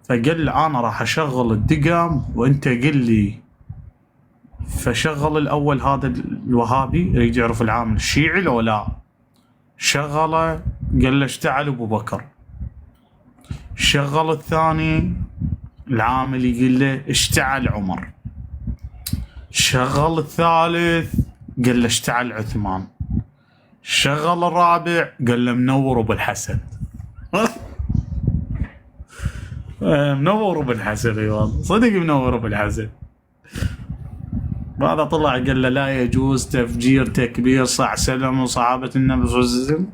فقال لي أنا راح أشغل الدقم وأنت قل لي. فشغل الأول هذا الوهابي يريد يعرف العامل الشيعي لو لا. شغله قال له اشتعل أبو بكر. شغل الثاني العامل يقول له اشتعل عمر. شغل الثالث قال له اشتعل عثمان. شغل الرابع قال له منور أبو الحسن. منور أبو الحسن. ايوه صدق منور أبو الحسن. بعد طلع قال له لا يجوز تفجير تكبير صع سلم وصحابة النبي صلى الله عليه وسلم.